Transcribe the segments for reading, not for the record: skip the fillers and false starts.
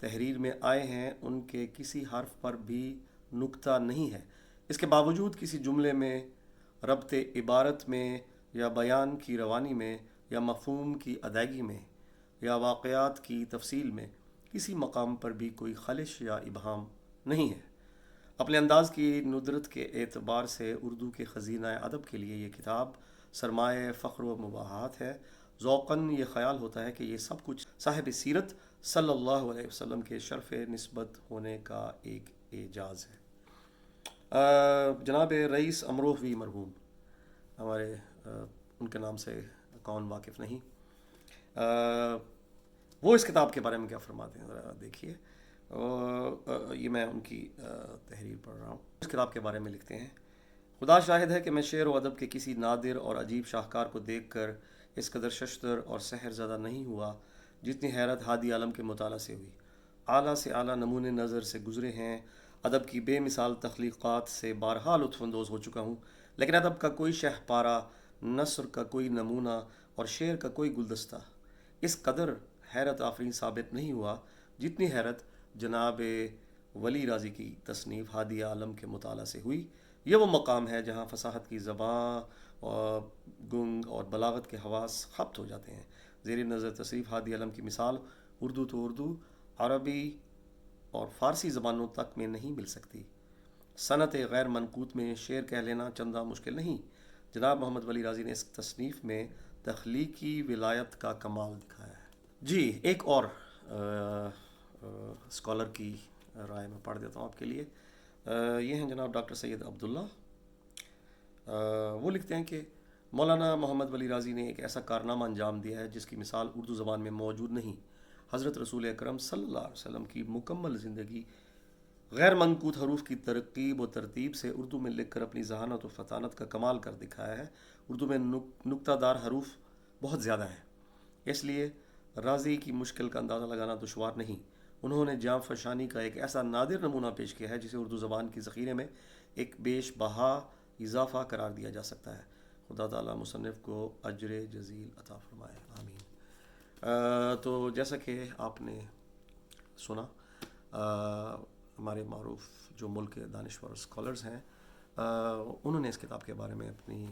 تحریر میں آئے ہیں ان کے کسی حرف پر بھی نقطہ نہیں ہے، اس کے باوجود کسی جملے میں، ربط عبارت میں، یا بیان کی روانی میں، یا مفہوم کی ادائیگی میں، یا واقعات کی تفصیل میں کسی مقام پر بھی کوئی خلش یا ابہام نہیں ہے۔ اپنے انداز کی ندرت کے اعتبار سے اردو کے خزینہ ادب کے لیے یہ کتاب سرمایہ فخر و مباحات ہے۔ ذوقاً یہ خیال ہوتا ہے کہ یہ سب کچھ صاحب سیرت صلی اللہ علیہ وسلم کے شرف نسبت ہونے کا ایک اعجاز ہے۔ جناب رئیس امروہوی مرحوم، ہمارے ان کے نام سے کون واقف نہیں، وہ اس کتاب کے بارے میں کیا فرماتے ہیں ذرا دیکھیے۔ یہ میں ان کی تحریر پڑھ رہا ہوں۔ اس کتاب کے بارے میں لکھتے ہیں: خدا شاہد ہے کہ میں شعر و ادب کے کسی نادر اور عجیب شاہکار کو دیکھ کر اس قدر ششدر اور سحر زدہ نہیں ہوا جتنی حیرت ہادی عالم کے مطالعہ سے ہوئی۔ اعلیٰ سے اعلیٰ نمونے نظر سے گزرے ہیں، ادب کی بے مثال تخلیقات سے بارہا لطف اندوز ہو چکا ہوں، لیکن ادب کا کوئی شہ پارہ، نثر کا کوئی نمونہ اور شعر کا کوئی گلدستہ اس قدر حیرت آفرین ثابت نہیں ہوا جتنی حیرت جناب ولی راضی کی تصنیف ہادی عالم کے مطالعہ سے ہوئی۔ یہ وہ مقام ہے جہاں فصاحت کی زباں اور گنگ اور بلاغت کے حواس خبت ہو جاتے ہیں۔ زیر نظر تصریف ہادی عالم کی مثال اردو تو اردو، عربی اور فارسی زبانوں تک میں نہیں مل سکتی۔ صنعت غیر منقوط میں شعر کہہ لینا چندہ مشکل نہیں۔ جناب محمد ولی راضی نے اس تصنیف میں تخلیقی ولایت کا کمال دکھایا ہے۔ جی، ایک اور اسکالر کی رائے میں پڑھ دیتا ہوں آپ کے لیے۔ یہ ہیں جناب ڈاکٹر سید عبداللہ۔ وہ لکھتے ہیں کہ مولانا محمد ولی راضی نے ایک ایسا کارنامہ انجام دیا ہے جس کی مثال اردو زبان میں موجود نہیں۔ حضرت رسول اکرم صلی اللہ علیہ وسلم کی مکمل زندگی غیر منقوط حروف کی ترکیب و ترتیب سے اردو میں لکھ کر اپنی ذہانت و فطانت کا کمال کر دکھایا ہے۔ اردو میں نقطہ دار حروف بہت زیادہ ہیں، اس لیے راضی کی مشکل کا اندازہ لگانا دشوار نہیں۔ انہوں نے جام فشانی کا ایک ایسا نادر نمونہ پیش کیا ہے جسے اردو زبان کی ذخیرے میں ایک بیش بہا اضافہ قرار دیا جا سکتا ہے۔ خدا تعالیٰ مصنف کو اجر جزیل عطا فرمائے، آمین۔ تو جیسا کہ آپ نے سنا، ہمارے معروف جو ملک کے دانشور اسکالرز ہیں، انہوں نے اس کتاب کے بارے میں اپنی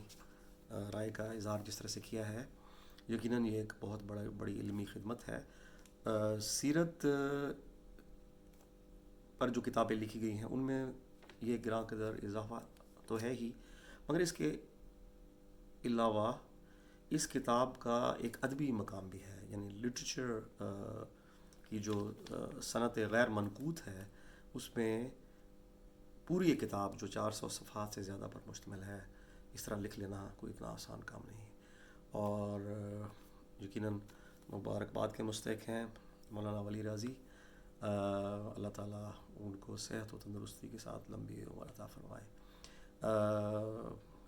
رائے کا اظہار جس طرح سے کیا ہے، یقیناً یہ ایک بہت بڑی علمی خدمت ہے۔ سیرت پر جو کتابیں لکھی گئی ہیں ان میں یہ گراں قدر اضافہ تو ہے ہی، مگر اس کے علاوہ اس کتاب کا ایک ادبی مقام بھی ہے، یعنی لٹریچر کی جو صنعت غیر منقوط ہے اس میں پوری یہ کتاب جو 400 صفحات سے زیادہ پر مشتمل ہے، اس طرح لکھ لینا کوئی اتنا آسان کام نہیں، اور یقیناً مبارکباد کے مستحق ہیں مولانا ولی راضی۔ اللہ تعالیٰ ان کو صحت و تندرستی کے ساتھ لمبی عمر عطا فرمائے۔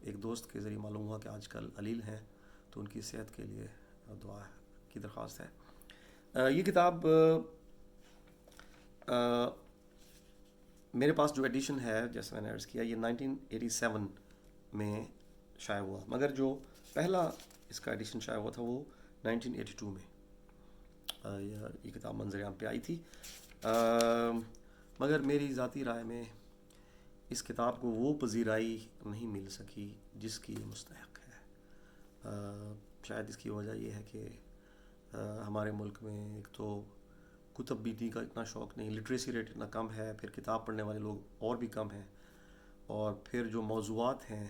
ایک دوست کے ذریعے معلوم ہوا کہ آج کل علیل ہیں، تو ان کی صحت کے لیے دعا کی درخواست ہے۔ یہ کتاب میرے پاس جو ایڈیشن ہے، جیسے میں نے عرض کیا، یہ 1987 میں شائع ہوا، مگر جو پہلا اس کا ایڈیشن شائع ہوا تھا وہ 1982 میں یہ کتاب منظر عام پہ آئی تھی۔ مگر میری ذاتی رائے میں اس کتاب کو وہ پذیرائی نہیں مل سکی جس کی مستحق ہے۔ شاید اس کی وجہ یہ ہے کہ ہمارے ملک میں ایک تو کتب بیٹی کا اتنا شوق نہیں، لٹریسی ریٹ اتنا کم ہے، پھر کتاب پڑھنے والے لوگ اور بھی کم ہیں، اور پھر جو موضوعات ہیں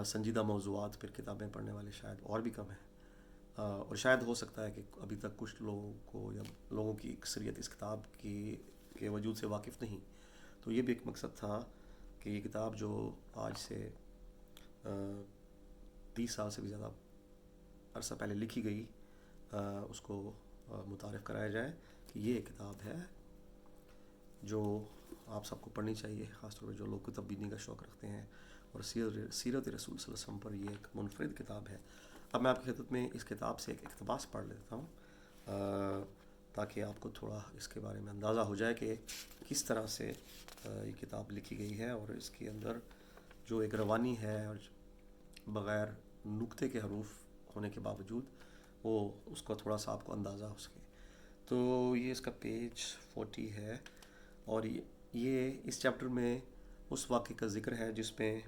سنجیدہ موضوعات، پھر کتابیں پڑھنے والے شاید اور بھی کم ہیں، اور شاید ہو سکتا ہے کہ ابھی تک کچھ لوگوں کو یا لوگوں کی اکثریت اس کتاب کے وجود سے واقف نہیں۔ تو یہ بھی ایک مقصد تھا کہ یہ کتاب جو آج سے 30 سال سے بھی زیادہ عرصہ پہلے لکھی گئی، اس کو متعارف کرایا جائے کہ یہ ایک کتاب ہے جو آپ سب کو پڑھنی چاہیے، خاص طور پر جو لوگ کتب بینی کا شوق رکھتے ہیں، اور سیرت رسول صلی اللہ علیہ وسلم پر یہ ایک منفرد کتاب ہے۔ اب میں آپ کی خدمت میں اس کتاب سے ایک اقتباس پڑھ لیتا ہوں تاکہ آپ کو تھوڑا اس کے بارے میں اندازہ ہو جائے کہ کس طرح سے یہ کتاب لکھی گئی ہے، اور اس کے اندر جو ایک روانی ہے اور بغیر نقطے کے حروف ہونے کے باوجود وہ اس کا تھوڑا سا آپ کو اندازہ ہو سکے۔ تو یہ اس کا پیج 40 ہے، اور یہ اس چیپٹر میں اس واقعے کا ذکر ہے جس میں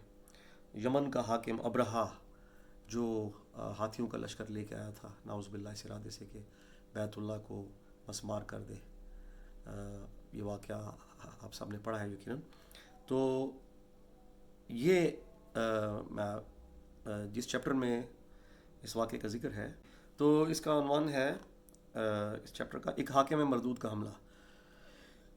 یمن کا حاکم ابرہا، جو ہاتھیوں کا لشکر لے کے آیا تھا نعوذ باللہ اس ارادے سے کہ بیت اللہ کو مسمار کر دے۔ یہ واقعہ آپ سب نے پڑھا ہے یقیناً۔ تو یہ جس چیپٹر میں اس واقعے کا ذکر ہے، تو اس کا عنوان ہے اس چیپٹر کا ایک حاکم مردود کا حملہ۔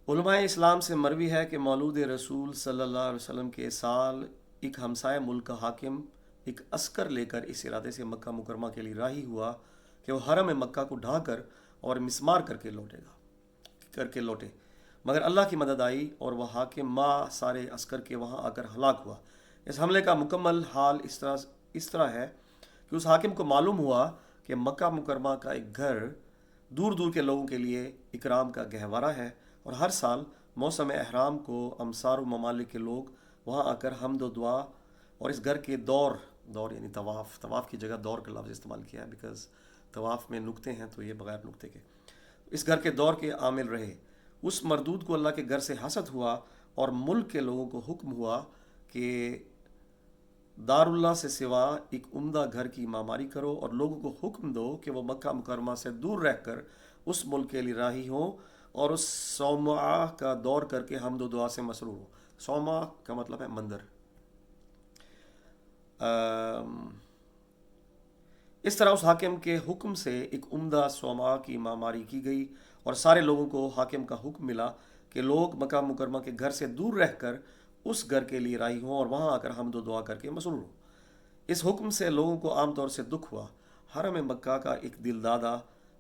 علماء اسلام سے مروی ہے کہ مولود رسول صلی اللہ علیہ وسلم کے سال ایک ہمسائے ملک کا حاکم ایک عسکر لے کر اس ارادے سے مکہ مکرمہ کے لیے راہی ہوا کہ وہ حرم مکہ کو ڈھا کر اور مسمار کر کے لوٹے، مگر اللہ کی مدد آئی اور وہ حاکم ماہ سارے عسکر کے وہاں آ کر ہلاک ہوا۔ اس حملے کا مکمل حال اس طرح ہے کہ اس حاکم کو معلوم ہوا کہ مکہ مکرمہ کا ایک گھر دور دور کے لوگوں کے لیے اکرام کا گہوارہ ہے، اور ہر سال موسم احرام کو امصار و ممالک کے لوگ وہاں آ کر حمد و دعا اور اس گھر کے دور یعنی طواف کی جگہ دور کا لفظ استعمال کیا ہے بیکاز طواف میں نقطے ہیں، تو یہ بغیر نقطے کے اس گھر کے دور کے عامل رہے۔ اس مردود کو اللہ کے گھر سے حسد ہوا اور ملک کے لوگوں کو حکم ہوا کہ دار اللہ سے سوا ایک عمدہ گھر کی معماری کرو، اور لوگوں کو حکم دو کہ وہ مکہ مکرمہ سے دور رہ کر اس ملک کے لیے راہی ہوں اور اس صومعہ کا دور کر کے حمد و دعا سے مسرور ہو۔ صومعہ کا مطلب ہے مندر۔ اس طرح اس حاکم کے حکم سے ایک عمدہ صومعہ کی معماری کی گئی، اور سارے لوگوں کو حاکم کا حکم ملا کہ لوگ مکہ مکرمہ کے گھر سے دور رہ کر اس گھر کے لیے راہی ہوں اور وہاں آ کر حمد و دعا کر کے مسرور ہوں۔ اس حکم سے لوگوں کو عام طور سے دکھ ہوا۔ حرم مکہ کا ایک دل دادا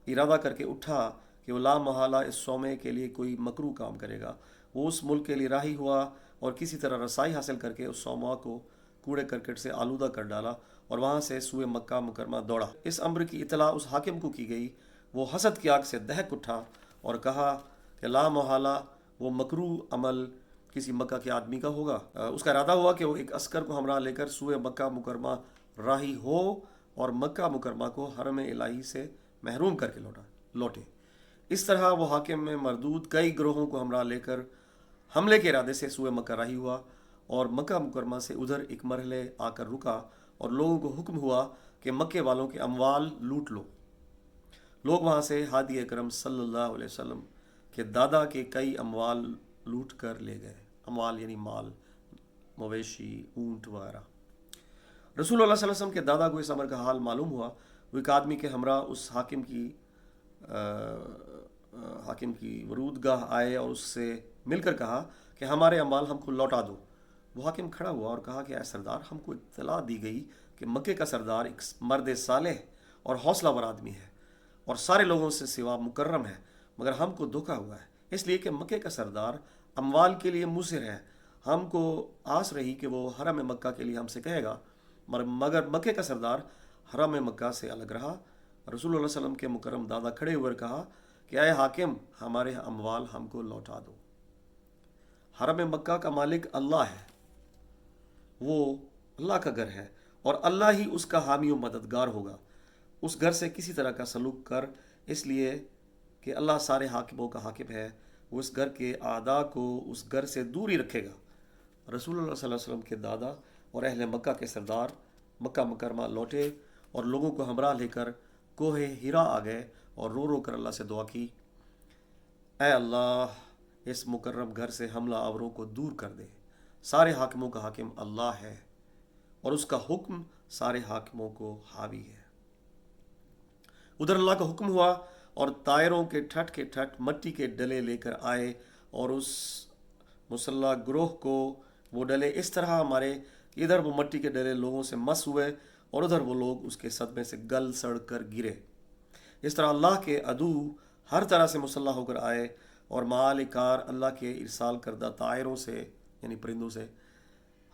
ارادہ کر کے اٹھا کہ وہ لا محالہ اس صومعے کے لیے کوئی مکروہ کام کرے گا۔ وہ اس ملک کے لیے راہی ہوا اور کسی طرح رسائی حاصل کر کے اس صومعہ کو کوڑے کرکٹ سے آلودہ کر ڈالا اور وہاں سے سوئے مکہ مکرمہ دوڑا۔ اس امر کی اطلاع اس حاکم کو کی گئی۔ وہ حسد کی آگ سے دہک اٹھا اور کہا کہ لا محالہ وہ مکروہ عمل کسی مکہ کے آدمی کا ہوگا۔ اس کا ارادہ ہوا کہ وہ ایک عسکر کو ہمراہ لے کر سوئے مکہ مکرمہ راہی ہو اور مکہ مکرمہ کو حرم الہی سے محروم کر کے لوٹے۔ اس طرح وہ حاکم میں مردود کئی گروہوں کو ہمراہ لے کر حملے کے ارادے سے سوئے مکہ راہی ہوا، اور مکہ مکرمہ سے ادھر ایک مرحلے آ کر رکا، اور لوگوں کو حکم ہوا کہ مکے والوں کے اموال لوٹ لو۔ لوگ وہاں سے ہادی اکرم صلی اللہ علیہ وسلم کے دادا کے کئی اموال لوٹ کر لے گئے۔ اموال یعنی مال، مویشی، اونٹ وغیرہ۔ رسول اللہ صلی اللہ علیہ وسلم کے دادا کو اس امر کا حال معلوم ہوا۔ وہ ایک آدمی کے ہمراہ اس حاکم کی ورود گاہ آئے اور اس سے مل کر کہا کہ ہمارے اموال ہم کو لوٹا دو۔ وہ حاکم کھڑا ہوا اور کہا کہ اے سردار، ہم کو اطلاع دی گئی کہ مکے کا سردار ایک مرد صالح اور حوصلہ ور آدمی ہے اور سارے لوگوں سے سوا مکرم ہے، مگر ہم کو دھوکا ہوا ہے، اس لیے کہ مکے کا سردار اموال کے لیے مصر ہے۔ ہم کو آس رہی کہ وہ حرم مکہ کے لیے ہم سے کہے گا، مگر مکے کا سردار حرم مکہ سے الگ رہا۔ رسول اللہ علیہ وسلم کے مکرم دادا کھڑے ہوئے کہا کہ اے حاکم، ہمارے اموال ہم کو لوٹا دو۔ حرم مکہ کا مالک اللہ ہے، وہ اللہ کا گھر ہے اور اللہ ہی اس کا حامی و مددگار ہوگا۔ اس گھر سے کسی طرح کا سلوک کر، اس لیے کہ اللہ سارے حاکموں کا حاکم ہے، وہ اس گھر کے اعداء کو اس گھر سے دور ہی رکھے گا۔ رسول اللہ صلی اللہ علیہ وسلم کے دادا اور اہل مکہ کے سردار مکہ مکرمہ لوٹے اور لوگوں کو ہمراہ لے کر کوہ ہیرا آ گئے اور رو رو کر اللہ سے دعا کی، اے اللہ، اس مکرم گھر سے حملہ آوروں کو دور کر دے۔ سارے حاکموں کا حاکم اللہ ہے اور اس کا حکم سارے حاکموں کو حاوی ہے۔ ادھر اللہ کا حکم ہوا اور طائروں کے ٹھٹ مٹی کے ڈلے لے کر آئے اور اس مسلح گروہ کو وہ ڈلے اس طرح مارے کہ ادھر وہ مٹی کے ڈلے لوگوں سے مس ہوئے اور ادھر وہ لوگ اس کے صدمے سے گل سڑ کر گرے۔ اس طرح اللہ کے عدو ہر طرح سے مسلح ہو کر آئے اور مال کار اللہ کے ارسال کردہ طائروں سے یعنی پرندوں سے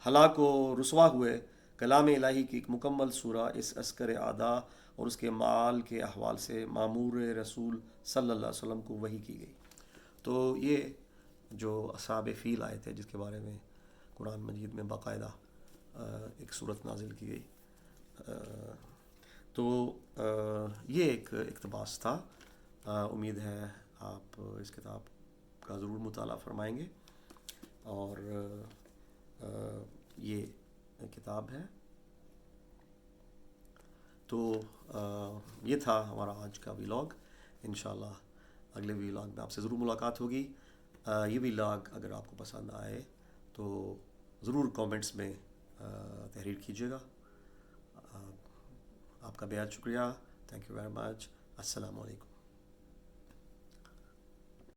ہلاک و رسوا ہوئے۔ کلام الہی کی ایک مکمل سورہ اس عسکر اعداء اور اس کے مال کے احوال سے مامور رسول صلی اللہ علیہ وسلم کو وحی کی گئی۔ تو یہ جو اصحاب فیل آئے تھے جس کے بارے میں قرآن مجید میں باقاعدہ ایک صورت نازل کی گئی، تو یہ ایک اقتباس تھا۔ امید ہے آپ اس کتاب کا ضرور مطالعہ فرمائیں گے. اور یہ کتاب ہے. تو یہ تھا ہمارا آج کا ولاگ. انشاءاللہ اگلے ولاگ میں آپ سے ضرور ملاقات ہوگی. یہ ولاگ اگر آپ کو پسند آئے تو ضرور کامنٹس میں تحریر کیجیے گا. آپ کا بہت شکریہ. Thank you very much. السلام علیکم.